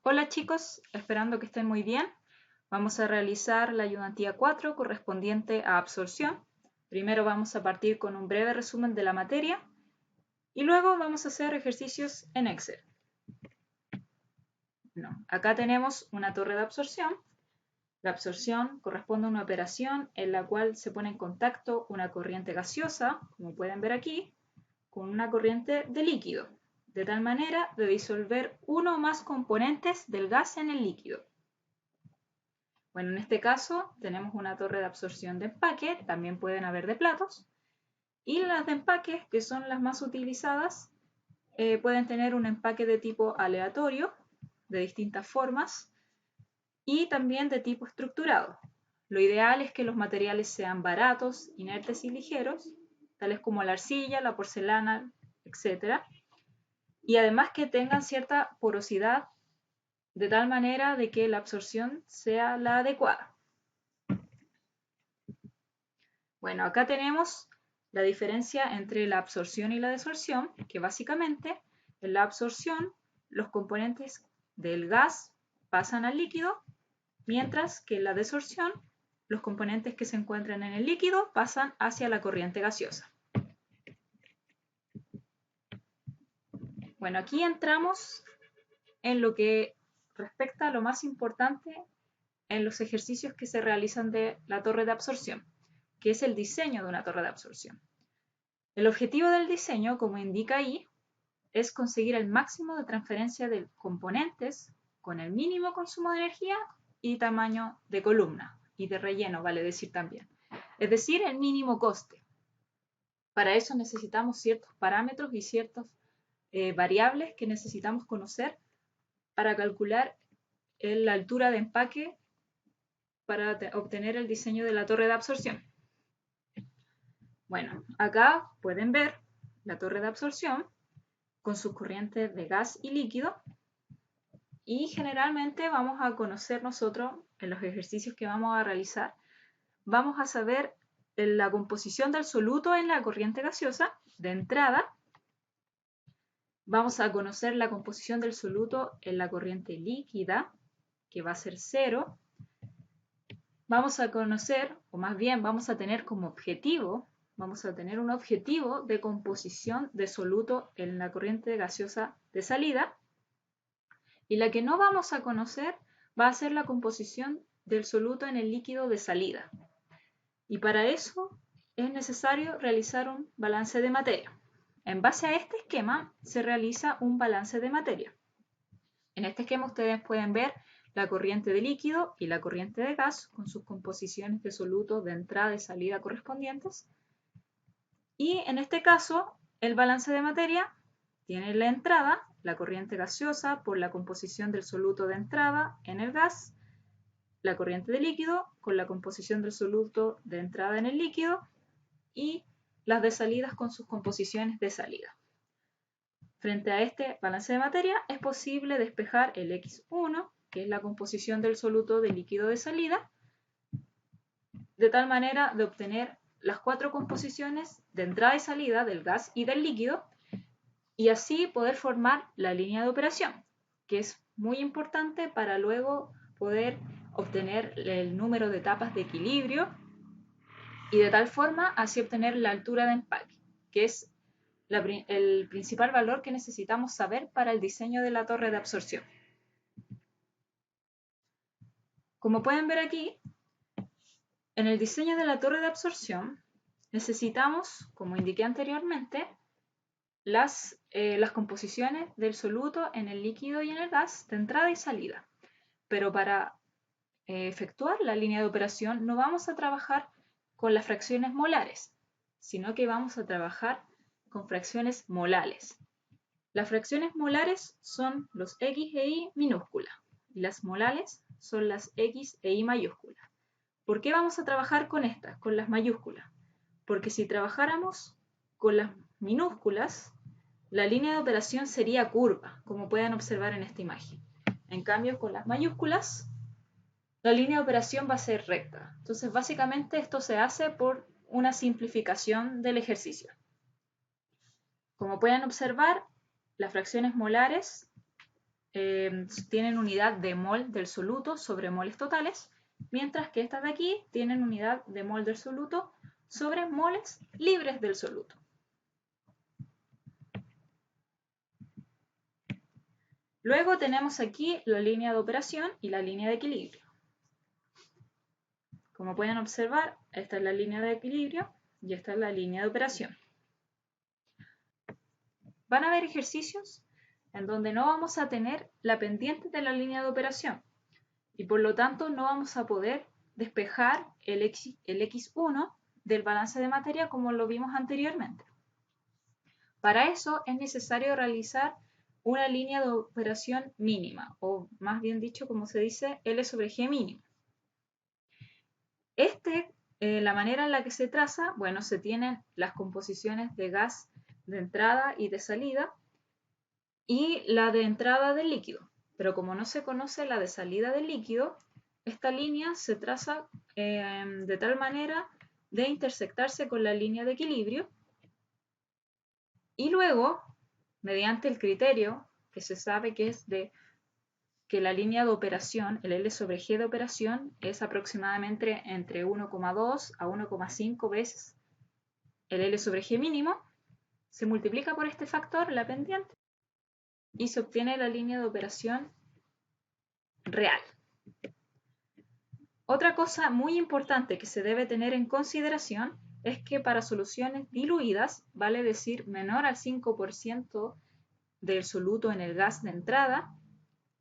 Hola chicos, esperando que estén muy bien. Vamos a realizar la ayudantía 4 correspondiente a absorción. Primero vamos a partir con un breve resumen de la materia y luego vamos a hacer ejercicios en Excel. Acá tenemos una torre de absorción. La absorción corresponde a una operación en la cual se pone en contacto una corriente gaseosa, como pueden ver aquí, con una corriente de líquido, de tal manera de disolver uno o más componentes del gas en el líquido. Bueno, en este caso tenemos una torre de absorción de empaque, también pueden haber de platos, y las de empaque, que son las más utilizadas, pueden tener un empaque de tipo aleatorio, de distintas formas, y también de tipo estructurado. Lo ideal es que los materiales sean baratos, inertes y ligeros, tales como la arcilla, la porcelana, etc. Y además que tengan cierta porosidad, de tal manera de que la absorción sea la adecuada. Bueno, acá tenemos la diferencia entre la absorción y la desorción, que básicamente en la absorción los componentes del gas pasan al líquido, mientras que en la desorción los componentes que se encuentran en el líquido pasan hacia la corriente gaseosa. Bueno, aquí entramos en lo que respecta a lo más importante en los ejercicios que se realizan de la torre de absorción, que es el diseño de una torre de absorción. El objetivo del diseño, como indica ahí, es conseguir el máximo de transferencia de componentes con el mínimo consumo de energía y tamaño de columna y de relleno, vale decir también. Es decir, el mínimo coste. Para eso necesitamos ciertos parámetros y ciertas variables que necesitamos conocer para calcular la altura de empaque para obtener el diseño de la torre de absorción. Bueno, acá pueden ver la torre de absorción con sus corrientes de gas y líquido, y generalmente vamos a conocer nosotros en los ejercicios que vamos a realizar, vamos a saber la composición del soluto en la corriente gaseosa de entrada, vamos a conocer la composición del soluto en la corriente líquida, que va a ser 0, vamos a conocer, o más bien vamos a tener como objetivo, vamos a tener un objetivo de composición de soluto en la corriente gaseosa de salida, y la que no vamos a conocer va a ser la composición del soluto en el líquido de salida. Y para eso es necesario realizar un balance de materia. En base a este esquema se realiza un balance de materia. En este esquema ustedes pueden ver la corriente de líquido y la corriente de gas con sus composiciones de soluto de entrada y salida correspondientes. Y en este caso, el balance de materia tiene la entrada, la corriente gaseosa por la composición del soluto de entrada en el gas, la corriente de líquido con la composición del soluto de entrada en el líquido y las de salidas con sus composiciones de salida. Frente a este balance de materia es posible despejar el X1, que es la composición del soluto de líquido de salida, de tal manera de obtener las 4 composiciones de entrada y salida del gas y del líquido, y así poder formar la línea de operación, que es muy importante para luego poder obtener el número de etapas de equilibrio y de tal forma así obtener la altura de empaque, que es el principal valor que necesitamos saber para el diseño de la torre de absorción. Como pueden ver aquí, en el diseño de la torre de absorción necesitamos, como indiqué anteriormente, las composiciones del soluto en el líquido y en el gas de entrada y salida. Pero para efectuar la línea de operación no vamos a trabajar con las fracciones molares, sino que vamos a trabajar con fracciones molales. Las fracciones molares son los X e Y minúsculas y las molales son las X e Y mayúsculas. ¿Por qué vamos a trabajar con estas, con las mayúsculas? Porque si trabajáramos con las minúsculas, la línea de operación sería curva, como pueden observar en esta imagen. En cambio, con las mayúsculas, la línea de operación va a ser recta. Entonces, básicamente esto se hace por una simplificación del ejercicio. Como pueden observar, las fracciones molares tienen unidad de mol del soluto sobre moles totales, mientras que estas de aquí tienen unidad de mol del soluto sobre moles libres del soluto. Luego tenemos aquí la línea de operación y la línea de equilibrio. Como pueden observar, esta es la línea de equilibrio y esta es la línea de operación. Van a haber ejercicios en donde no vamos a tener la pendiente de la línea de operación y por lo tanto no vamos a poder despejar el X1 del balance de materia como lo vimos anteriormente. Para eso es necesario realizar una línea de operación mínima, o más bien dicho, como se dice, L sobre G mínimo. La manera en la que se traza, bueno, se tienen las composiciones de gas de entrada y de salida y la de entrada del líquido. Pero como no se conoce la de salida del líquido, esta línea se traza de tal manera de intersectarse con la línea de equilibrio y luego, mediante el criterio que se sabe que es de que la línea de operación, el L sobre G de operación, es aproximadamente entre 1,2 a 1,5 veces el L sobre G mínimo, se multiplica por este factor, la pendiente, y se obtiene la línea de operación real. Otra cosa muy importante que se debe tener en consideración es que para soluciones diluidas, vale decir menor al 5% del soluto en el gas de entrada,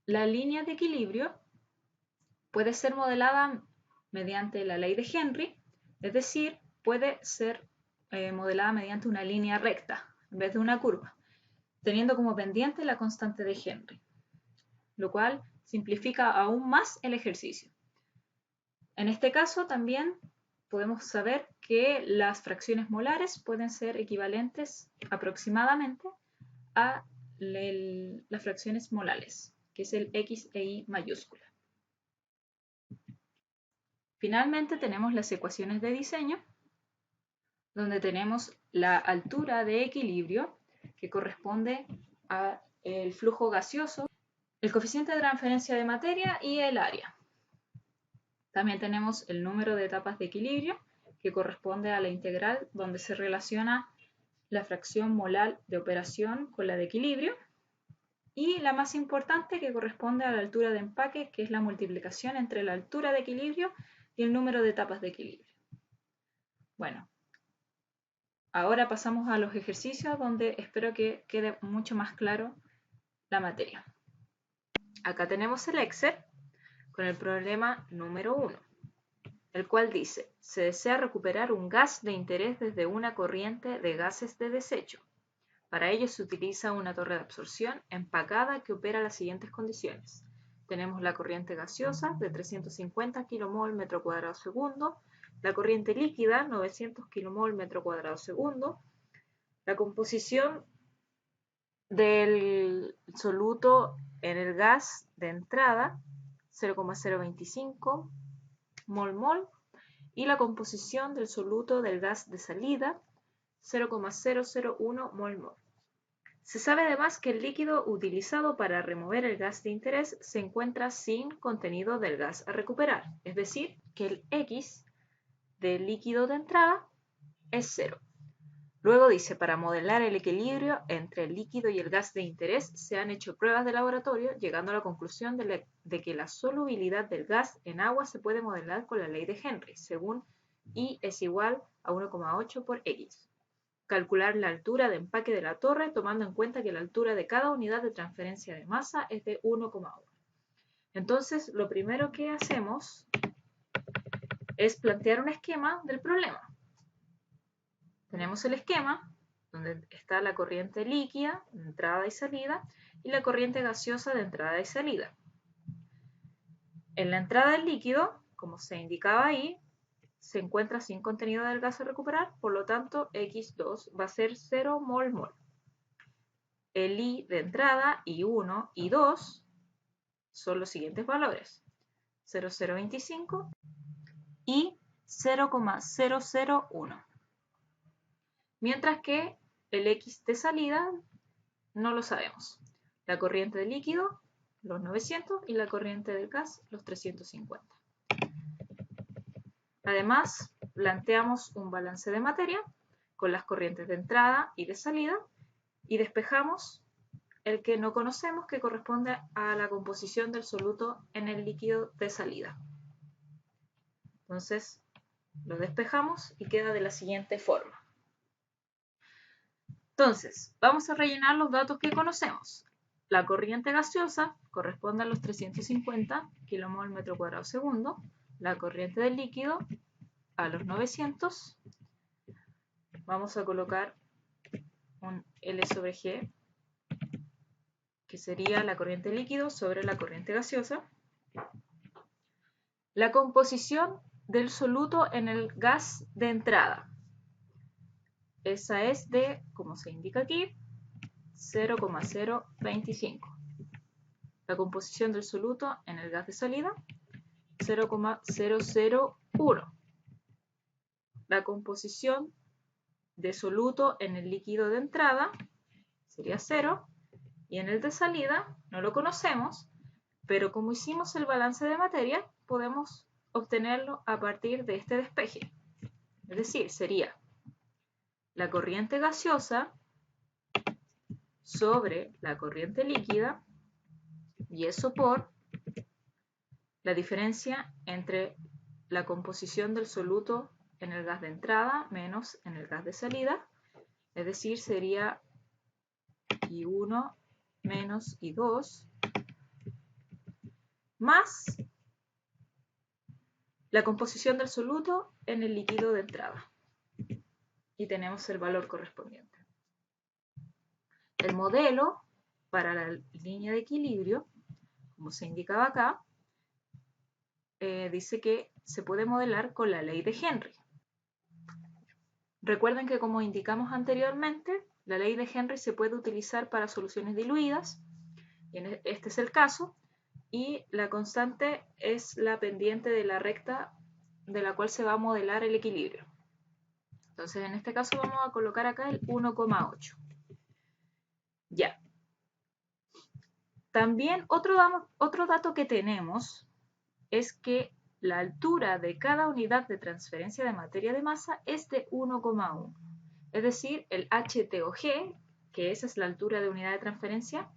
la línea de equilibrio puede ser modelada mediante la ley de Henry, es decir, puede ser modelada mediante una línea recta en vez de una curva, teniendo como pendiente la constante de Henry, lo cual simplifica aún más el ejercicio. En este caso también podemos saber que las fracciones molares pueden ser equivalentes aproximadamente a las fracciones molales, que es el X e Y mayúscula. Finalmente tenemos las ecuaciones de diseño, donde tenemos la altura de equilibrio, que corresponde al flujo gaseoso, el coeficiente de transferencia de materia y el área. También tenemos el número de etapas de equilibrio, que corresponde a la integral, donde se relaciona la fracción molar de operación con la de equilibrio. Y la más importante, que corresponde a la altura de empaque, que es la multiplicación entre la altura de equilibrio y el número de etapas de equilibrio. Bueno, ahora pasamos a los ejercicios donde espero que quede mucho más claro la materia. Acá tenemos el Excel con el problema número 1, el cual dice: se desea recuperar un gas de interés desde una corriente de gases de desecho. Para ello se utiliza una torre de absorción empacada que opera las siguientes condiciones. Tenemos la corriente gaseosa de 350 kmol metro cuadrado segundo, la corriente líquida 900 kmol metro cuadrado segundo, la composición del soluto en el gas de entrada 0,025 mol y la composición del soluto del gas de salida 0,001 mol. Se sabe además que el líquido utilizado para remover el gas de interés se encuentra sin contenido del gas a recuperar, es decir, que el X del líquido de entrada es 0. Luego dice: para modelar el equilibrio entre el líquido y el gas de interés se han hecho pruebas de laboratorio, llegando a la conclusión de que la solubilidad del gas en agua se puede modelar con la ley de Henry, según I es igual a 1,8 por X. Calcular la altura de empaque de la torre tomando en cuenta que la altura de cada unidad de transferencia de masa es de 1,1. Entonces, lo primero que hacemos es plantear un esquema del problema. Tenemos el esquema donde está la corriente líquida de entrada y salida y la corriente gaseosa de entrada y salida. En la entrada del líquido, como se indicaba ahí, se encuentra sin contenido del gas a recuperar, por lo tanto X2 va a ser 0 mol. El I de entrada, I1 y 2 son los siguientes valores: 0,025 y 0,001. Mientras que el X de salida no lo sabemos. La corriente de líquido los 900 y la corriente del gas los 350. Además, planteamos un balance de materia con las corrientes de entrada y de salida y despejamos el que no conocemos, que corresponde a la composición del soluto en el líquido de salida. Entonces, lo despejamos y queda de la siguiente forma. Entonces, vamos a rellenar los datos que conocemos. La corriente gaseosa corresponde a los 350 kmol metro cuadrado segundo. La corriente del líquido a los 900. Vamos a colocar un L sobre G, que sería la corriente líquido sobre la corriente gaseosa. La composición del soluto en el gas de entrada. Esa es de, como se indica aquí, 0,025. La composición del soluto en el gas de salida, 0,001. La composición de soluto en el líquido de entrada sería 0. Y en el de salida no lo conocemos, pero como hicimos el balance de materia, podemos obtenerlo a partir de este despeje. Es decir, sería la corriente gaseosa sobre la corriente líquida, y eso por la diferencia entre la composición del soluto en el gas de entrada menos en el gas de salida, es decir, sería I1 menos I2 más la composición del soluto en el líquido de entrada. Y tenemos el valor correspondiente. El modelo para la línea de equilibrio, como se indicaba acá, dice que se puede modelar con la ley de Henry. Recuerden que, como indicamos anteriormente, la ley de Henry se puede utilizar para soluciones diluidas, y este es el caso, y la constante es la pendiente de la recta de la cual se va a modelar el equilibrio. Entonces, en este caso vamos a colocar acá el 1,8. Ya. También otro dato que tenemos es que la altura de cada unidad de transferencia de materia de masa es de 1,1. Es decir, el HT o G, que esa es la altura de unidad de transferencia,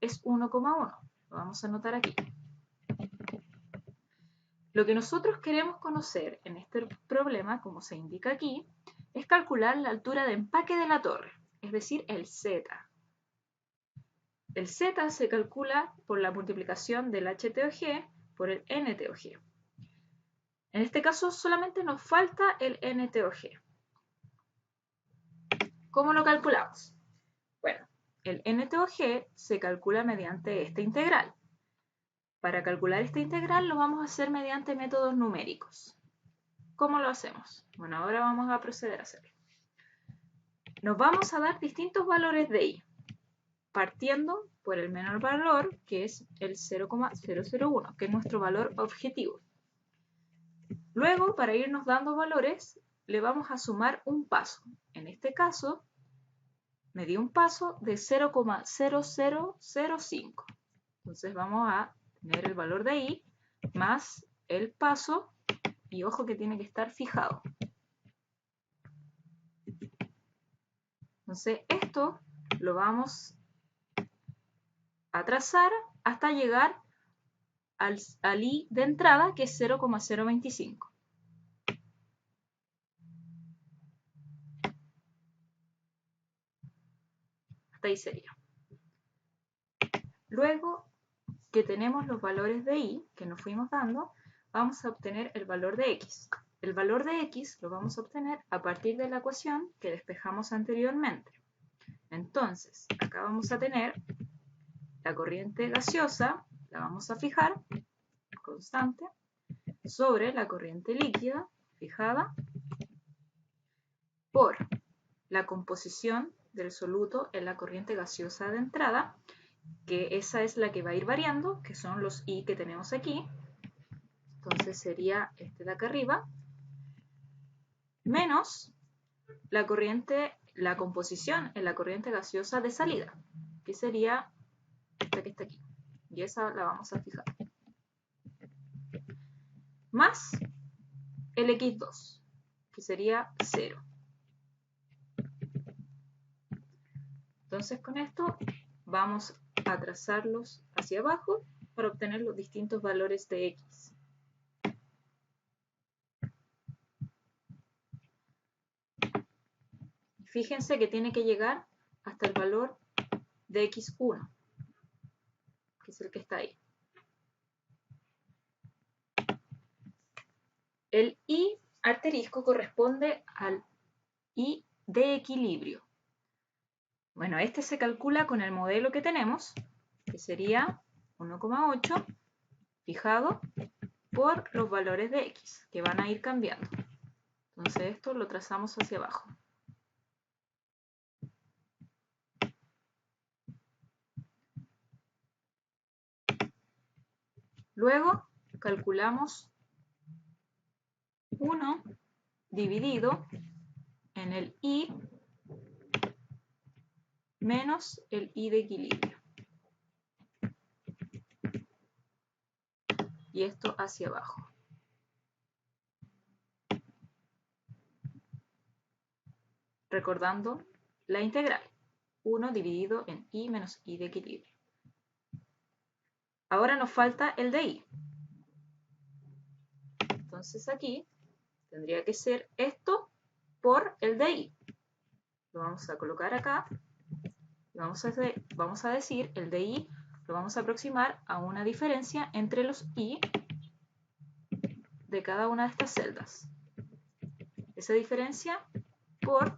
es 1,1. Lo vamos a anotar aquí. Lo que nosotros queremos conocer en este problema, como se indica aquí, es calcular la altura de empaque de la torre, es decir, el Z. El Z se calcula por la multiplicación del HTOG por el NTOG. En este caso solamente nos falta el NTOG. ¿Cómo lo calculamos? Bueno, el NTOG se calcula mediante esta integral. Para calcular esta integral lo vamos a hacer mediante métodos numéricos. ¿Cómo lo hacemos? Bueno, ahora vamos a proceder a hacerlo. Nos vamos a dar distintos valores de I, partiendo por el menor valor, que es el 0,001, que es nuestro valor objetivo. Luego, para irnos dando valores, le vamos a sumar un paso. En este caso, me dio un paso de 0,0005. Entonces vamos a tener el valor de I más el paso, y ojo que tiene que estar fijado. Entonces esto lo vamos a trazar hasta llegar al I de entrada, que es 0,025. Hasta ahí sería. Luego que tenemos los valores de I que nos fuimos dando, vamos a obtener el valor de X. El valor de X lo vamos a obtener a partir de la ecuación que despejamos anteriormente. Entonces, acá vamos a tener la corriente gaseosa, la vamos a fijar, constante, sobre la corriente líquida, fijada, por la composición del soluto en la corriente gaseosa de entrada, que esa es la que va a ir variando, que son los I que tenemos aquí. Entonces sería este de acá arriba, menos la composición en la corriente gaseosa de salida, que sería esta que está aquí, y esa la vamos a fijar. Más el x2, que sería 0. Entonces con esto vamos a trazarlos hacia abajo para obtener los distintos valores de x. Fíjense que tiene que llegar hasta el valor de x1, que es el que está ahí. El I asterisco corresponde al I de equilibrio. Bueno, este se calcula con el modelo que tenemos, que sería 1,8 fijado por los valores de x, que van a ir cambiando. Entonces esto lo trazamos hacia abajo. Luego calculamos 1 dividido en el I menos el I de equilibrio. Y esto hacia abajo. Recordando la integral. 1 dividido en I menos I de equilibrio. Ahora nos falta el de I. Entonces aquí tendría que ser esto por el de I. Lo vamos a colocar acá. Vamos a decir el de I lo vamos a aproximar a una diferencia entre los I de cada una de estas celdas. Esa diferencia por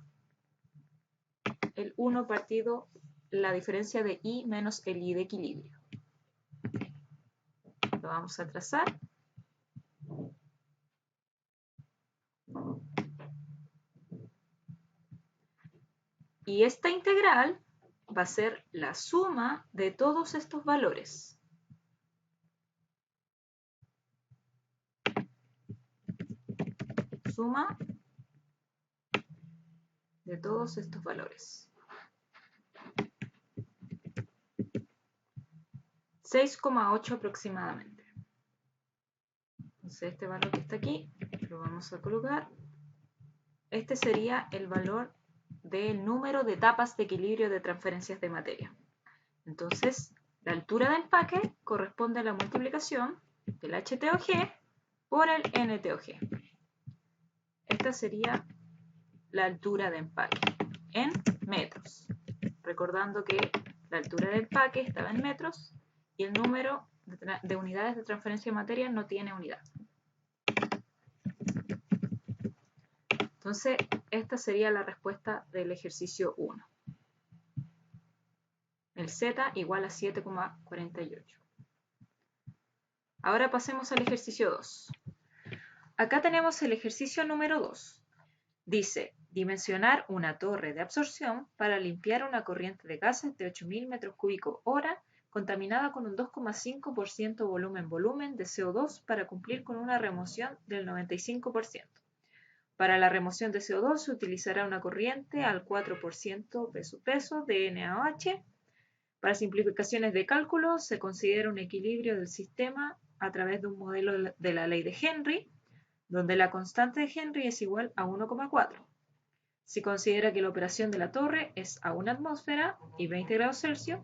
el 1 partido la diferencia de I menos el I de equilibrio. Lo vamos a trazar. Y esta integral va a ser la suma de todos estos valores. Suma de todos estos valores. 6,8 aproximadamente. Entonces este valor que está aquí lo vamos a colocar. Este sería el valor del número de etapas de equilibrio de transferencias de materia. Entonces, la altura de empaque corresponde a la multiplicación del HTOG por el NTOG. Esta sería la altura de empaque en metros. Recordando que la altura del empaque estaba en metros y el número de unidades de transferencia de materia no tiene unidad. Entonces, esta sería la respuesta del ejercicio 1. El Z igual a 7,48. Ahora pasemos al ejercicio 2. Acá tenemos el ejercicio número 2. Dice, dimensionar una torre de absorción para limpiar una corriente de gases de 8.000 metros cúbicos hora contaminada con un 2,5% volumen de CO2 para cumplir con una remoción del 95%. Para la remoción de CO2 se utilizará una corriente al 4% peso de NaOH. Para simplificaciones de cálculo se considera un equilibrio del sistema a través de un modelo de la ley de Henry, donde la constante de Henry es igual a 1,4. Se considera que la operación de la torre es a 1 atmósfera y 20 grados Celsius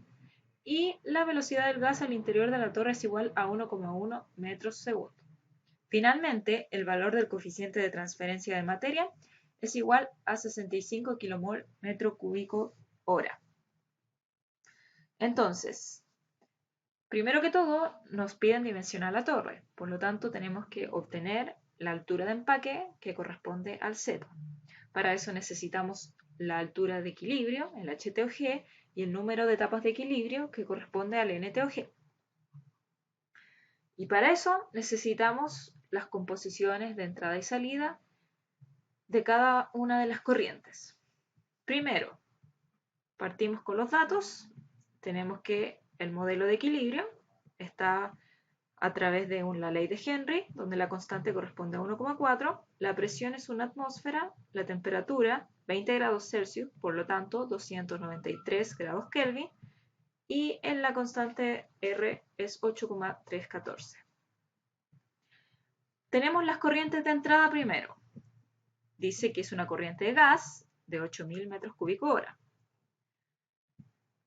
y la velocidad del gas al interior de la torre es igual a 1,1 metros segundo. Finalmente, el valor del coeficiente de transferencia de materia es igual a 65 kmol metro cúbico hora. Entonces, primero que todo, nos piden dimensionar la torre. Por lo tanto, tenemos que obtener la altura de empaque que corresponde al Z. Para eso necesitamos la altura de equilibrio, el HTOG, y el número de etapas de equilibrio que corresponde al NTOG. Y para eso necesitamos las composiciones de entrada y salida de cada una de las corrientes. Primero, partimos con los datos. Tenemos que el modelo de equilibrio está a través de la ley de Henry, donde la constante corresponde a 1,4, la presión es 1 atmósfera, la temperatura 20 grados Celsius, por lo tanto 293 grados Kelvin, y en la constante R es 8,314. Tenemos las corrientes de entrada primero. Dice que es una corriente de gas de 8.000 metros cúbicos hora.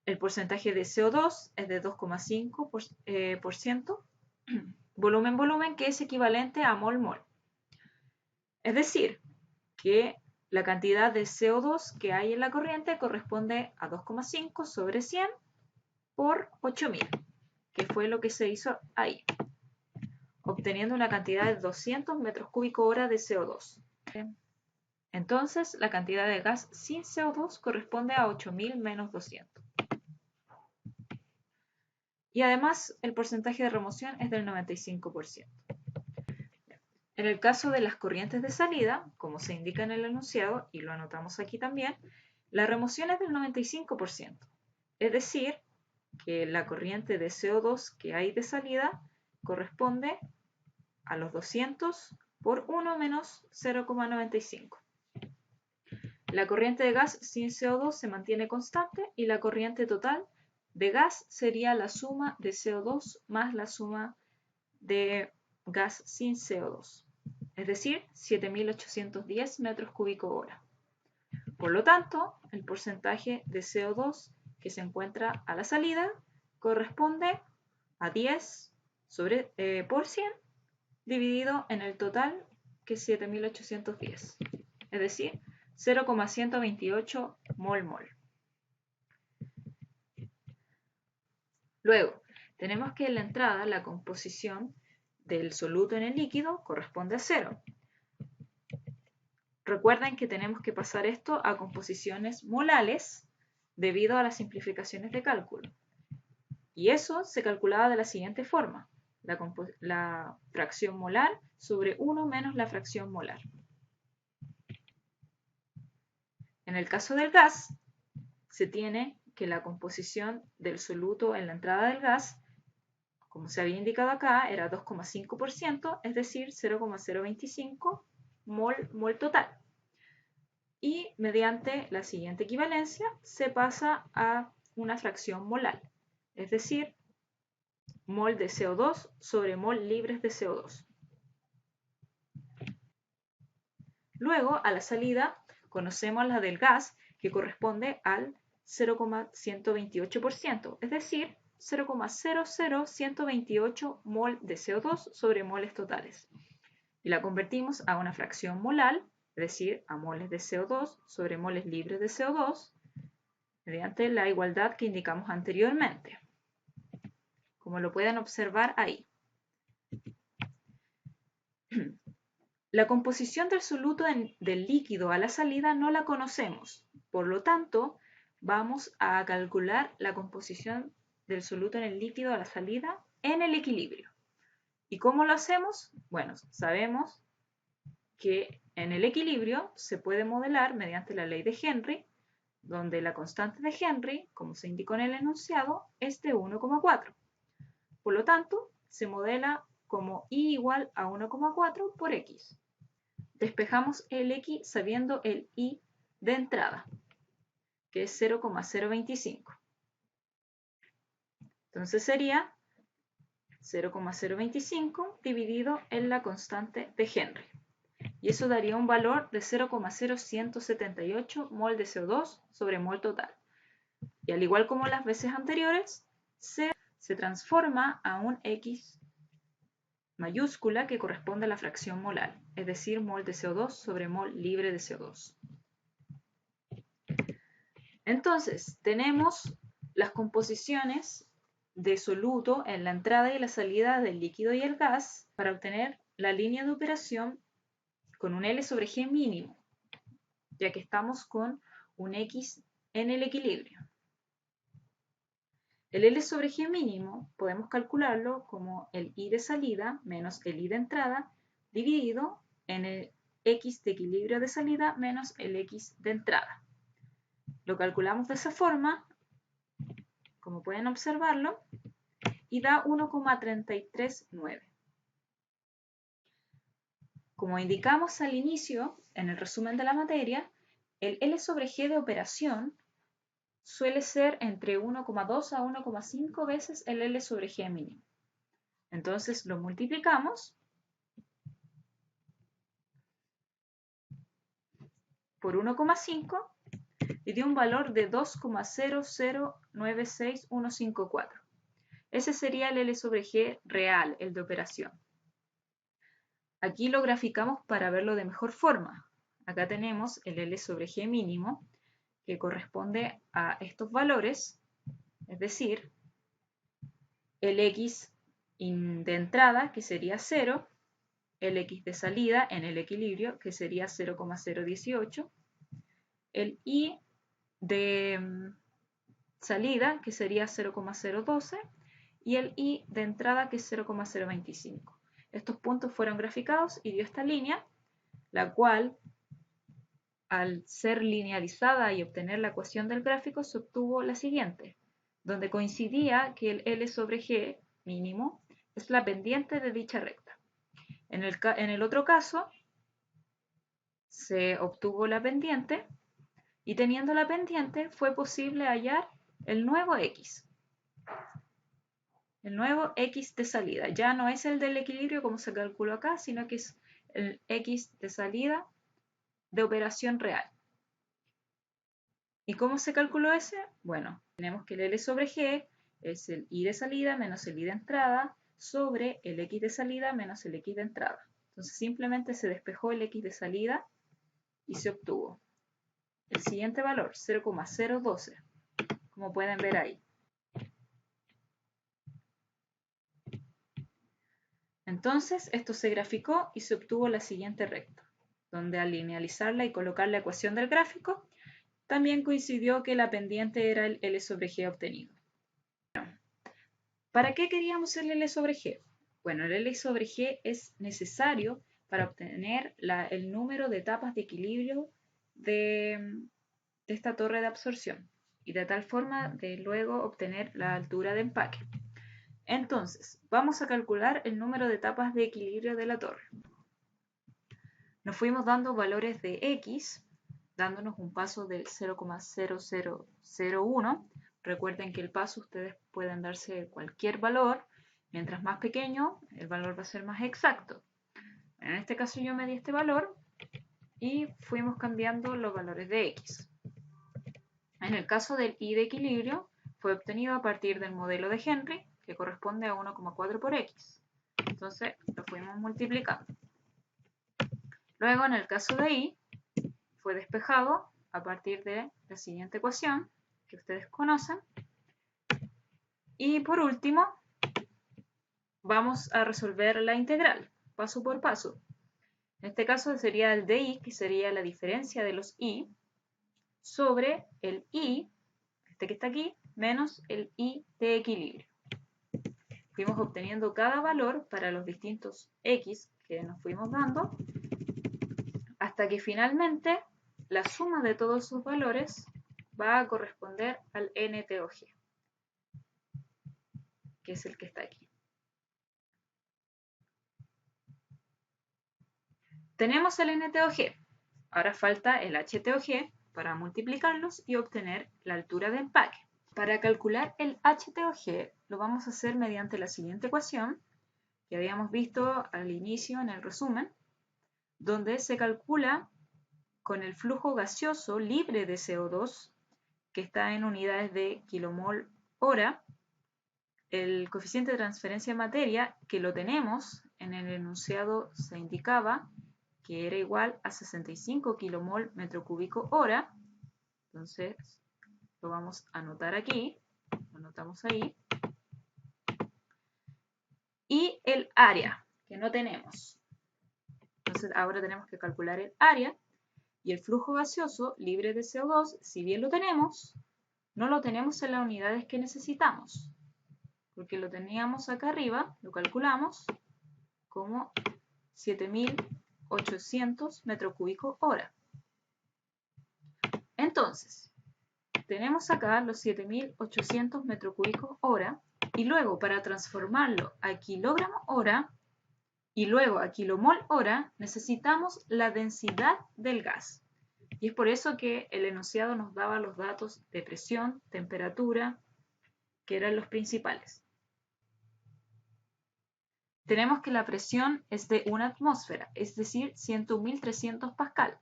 El porcentaje de CO2 es de 2,5%, volumen, que es equivalente a mol-mol. Es decir, que la cantidad de CO2 que hay en la corriente corresponde a 2,5 sobre 100 por 8.000, que fue lo que se hizo ahí, obteniendo una cantidad de 200 metros cúbicos hora de CO2. Entonces, la cantidad de gas sin CO2 corresponde a 8.000 menos 200. Y además, el porcentaje de remoción es del 95%. En el caso de las corrientes de salida, como se indica en el enunciado, y lo anotamos aquí también, la remoción es del 95%. Es decir, que la corriente de CO2 que hay de salida corresponde a los 200 por 1 menos 0,95. La corriente de gas sin CO2 se mantiene constante y la corriente total de gas sería la suma de CO2 más la suma de gas sin CO2, es decir, 7.810 metros cúbicos hora. Por lo tanto, el porcentaje de CO2 que se encuentra a la salida corresponde a 10 por 100 dividido en el total, que es 7.810, es decir, 0,128 mol-mol. Luego, tenemos que en la entrada la composición del soluto en el líquido corresponde a 0. Recuerden que tenemos que pasar esto a composiciones molales debido a las simplificaciones de cálculo. Y eso se calculaba de la siguiente forma: la fracción molar sobre 1 menos la fracción molar. En el caso del gas, se tiene que la composición del soluto en la entrada del gas, como se había indicado acá, era 2,5%, es decir, 0,025 mol total. Y mediante la siguiente equivalencia se pasa a una fracción molar, es decir, mol de CO2 sobre mol libres de CO2. Luego, a la salida, conocemos la del gas, que corresponde al 0,128%, es decir, 0,00128 mol de CO2 sobre moles totales. Y la convertimos a una fracción molar, es decir, a moles de CO2 sobre moles libres de CO2, mediante la igualdad que indicamos anteriormente, como lo pueden observar ahí. La composición del soluto del líquido a la salida no la conocemos, por lo tanto, vamos a calcular la composición del soluto en el líquido a la salida en el equilibrio. ¿Y cómo lo hacemos? Bueno, sabemos que en el equilibrio se puede modelar mediante la ley de Henry, donde la constante de Henry, como se indicó en el enunciado, es de 1,4. Por lo tanto, se modela como I igual a 1,4 por X. Despejamos el X sabiendo el I de entrada, que es 0,025. Entonces sería 0,025 dividido en la constante de Henry. Y eso daría un valor de 0,0178 mol de CO2 sobre mol total. Y al igual como las veces anteriores, se transforma a un X mayúscula que corresponde a la fracción molar, es decir, mol de CO2 sobre mol libre de CO2. Entonces, tenemos las composiciones de soluto en la entrada y la salida del líquido y el gas para obtener la línea de operación con un L sobre G mínimo, ya que estamos con un X en el equilibrio. El L sobre G mínimo podemos calcularlo como el I de salida menos el I de entrada dividido en el X de equilibrio de salida menos el X de entrada. Lo calculamos de esa forma, como pueden observarlo, y da 1,339. Como indicamos al inicio, en el resumen de la materia, el L sobre G de operación suele ser entre 1,2 a 1,5 veces el L sobre G mínimo. Entonces lo multiplicamos por 1,5 y dio un valor de 2,0096154. Ese sería el L sobre G real, el de operación. Aquí lo graficamos para verlo de mejor forma. Acá tenemos el L sobre G mínimo, que corresponde a estos valores, es decir, el X de entrada, que sería 0, el X de salida en el equilibrio, que sería 0,018, el Y de salida, que sería 0,012, y el Y de entrada, que es 0,025. Estos puntos fueron graficados y dio esta línea, la cual, al ser linealizada y obtener la ecuación del gráfico, se obtuvo la siguiente, donde coincidía que el L sobre G mínimo es la pendiente de dicha recta. En el otro caso, se obtuvo la pendiente y teniendo la pendiente fue posible hallar el nuevo X. El nuevo X de salida. Ya no es el del equilibrio como se calculó acá, sino que es el X de salida de operación real. ¿Y cómo se calculó ese? Bueno, tenemos que el L sobre G es el Y de salida menos el Y de entrada sobre el X de salida menos el X de entrada. Entonces simplemente se despejó el X de salida y se obtuvo el siguiente valor, 0,012, como pueden ver ahí. Entonces esto se graficó y se obtuvo la siguiente recta, donde al linealizarla y colocar la ecuación del gráfico, también coincidió que la pendiente era el L sobre G obtenido. ¿Para qué queríamos el L sobre G? Bueno, el L sobre G es necesario para obtener el número de etapas de equilibrio de esta torre de absorción y de tal forma de luego obtener la altura de empaque. Entonces, vamos a calcular el número de etapas de equilibrio de la torre. Nos fuimos dando valores de X, dándonos un paso del 0,0001. Recuerden que el paso ustedes pueden darse cualquier valor. Mientras más pequeño, el valor va a ser más exacto. En este caso yo me di este valor y fuimos cambiando los valores de X. En el caso del Y de equilibrio, fue obtenido a partir del modelo de Henry, que corresponde a 1,4 por X. Entonces lo fuimos multiplicando. Luego, en el caso de Y, fue despejado a partir de la siguiente ecuación que ustedes conocen. Y por último, vamos a resolver la integral, paso por paso. En este caso sería el de Y, que sería la diferencia de los Y, sobre el Y, este que está aquí, menos el Y de equilibrio. Fuimos obteniendo cada valor para los distintos X que nos fuimos dando, hasta que finalmente la suma de todos esos valores va a corresponder al NTOG, que es el que está aquí. Tenemos el NTOG, ahora falta el HTOG para multiplicarlos y obtener la altura de empaque. Para calcular el HTOG lo vamos a hacer mediante la siguiente ecuación que habíamos visto al inicio en el resumen, donde se calcula con el flujo gaseoso libre de CO2, que está en unidades de kilomol hora, el coeficiente de transferencia de materia, que lo tenemos en el enunciado, se indicaba que era igual a 65 kilomol metro cúbico hora. Entonces lo vamos a anotar aquí, lo anotamos ahí. Y el área, que no tenemos. Entonces ahora tenemos que calcular el área. Y el flujo gaseoso libre de CO2, si bien lo tenemos, no lo tenemos en las unidades que necesitamos. Porque lo teníamos acá arriba, lo calculamos como 7.800 metros cúbicos hora. Entonces, tenemos acá los 7.800 metros cúbicos hora y luego para transformarlo a kilogramo hora y luego a kilomol hora necesitamos la densidad del gas. Y es por eso que el enunciado nos daba los datos de presión, temperatura, que eran los principales. Tenemos que la presión es de 1 atmósfera, es decir, 101.300 pascal,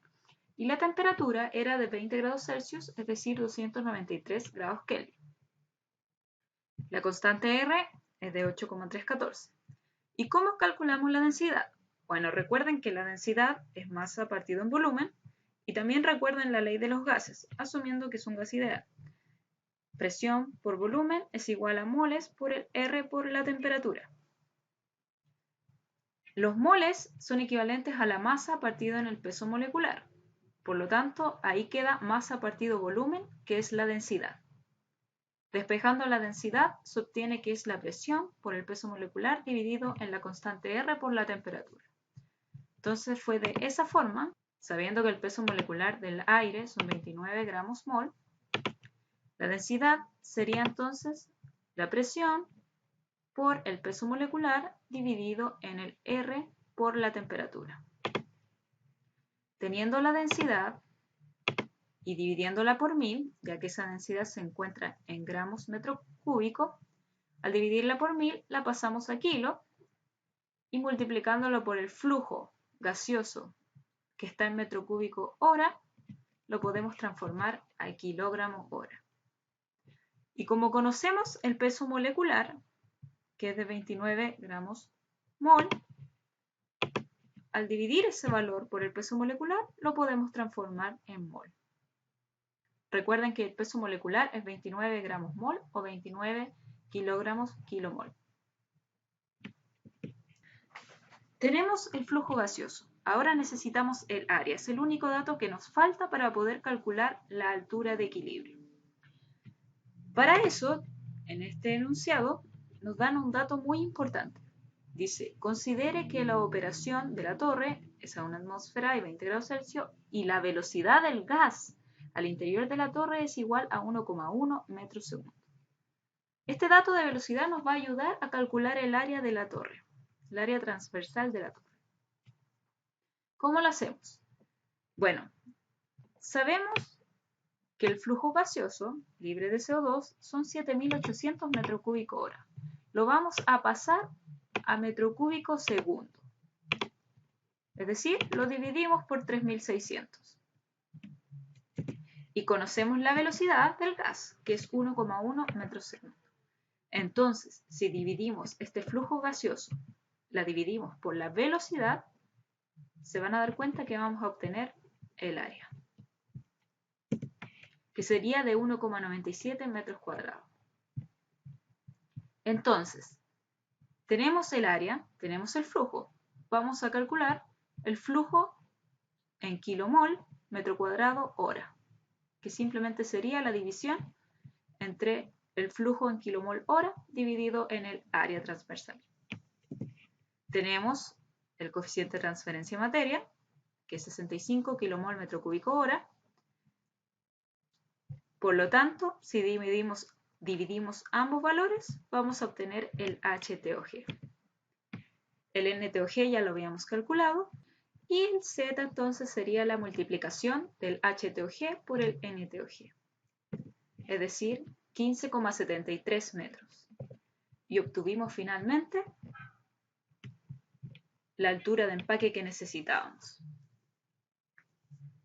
y la temperatura era de 20 grados Celsius, es decir, 293 grados Kelvin. La constante R es de 8,314. ¿Y cómo calculamos la densidad? Bueno, recuerden que la densidad es masa partido en volumen, y también recuerden la ley de los gases, asumiendo que es un gas ideal. Presión por volumen es igual a moles por el R por la temperatura. Los moles son equivalentes a la masa partido en el peso molecular. Por lo tanto, ahí queda masa partido volumen, que es la densidad. Despejando la densidad, se obtiene que es la presión por el peso molecular dividido en la constante R por la temperatura. Entonces fue de esa forma, sabiendo que el peso molecular del aire son 29 gramos mol, la densidad sería entonces la presión por el peso molecular dividido en el R por la temperatura. Teniendo la densidad y dividiéndola por 1000, ya que esa densidad se encuentra en gramos metro cúbico, al dividirla por 1000 la pasamos a kilo y multiplicándolo por el flujo gaseoso que está en metro cúbico hora, lo podemos transformar a kilogramo hora. Y como conocemos el peso molecular, que es de 29 gramos mol, al dividir ese valor por el peso molecular, lo podemos transformar en mol. Recuerden que el peso molecular es 29 gramos mol o 29 kilogramos kilomol. Tenemos el flujo gaseoso. Ahora necesitamos el área. Es el único dato que nos falta para poder calcular la altura de equilibrio. Para eso, en este enunciado, nos dan un dato muy importante. Dice, considere que la operación de la torre es a 1 atmósfera y 20 grados Celsius y la velocidad del gas al interior de la torre es igual a 1,1 metros segundo. Este dato de velocidad nos va a ayudar a calcular el área de la torre, el área transversal de la torre. ¿Cómo lo hacemos? Bueno, sabemos que el flujo gaseoso libre de CO2 son 7.800 metros cúbicos hora. Lo vamos a pasar a metro cúbico segundo. Es decir, lo dividimos por 3.600. Y conocemos la velocidad del gas, que es 1,1 metros segundo. Entonces, si dividimos este flujo gaseoso, la dividimos por la velocidad, se van a dar cuenta que vamos a obtener el área, que sería de 1,97 metros cuadrados. Entonces, tenemos el área, tenemos el flujo. Vamos a calcular el flujo en kilomol, metro cuadrado, hora, que simplemente sería la división entre el flujo en kilomol hora dividido en el área transversal. Tenemos el coeficiente de transferencia de materia, que es 65 kilomol metro cúbico hora. Por lo tanto, si dividimos ambos valores, vamos a obtener el HTOG. El NTOG ya lo habíamos calculado y el Z entonces sería la multiplicación del HTOG por el NTOG, es decir, 15,73 metros. Y obtuvimos finalmente la altura de empaque que necesitábamos.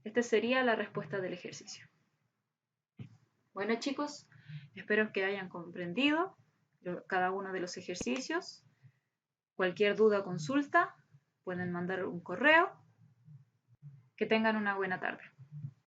Esta sería la respuesta del ejercicio. Bueno chicos, espero que hayan comprendido cada uno de los ejercicios. Cualquier duda o consulta, pueden mandar un correo. Que tengan una buena tarde.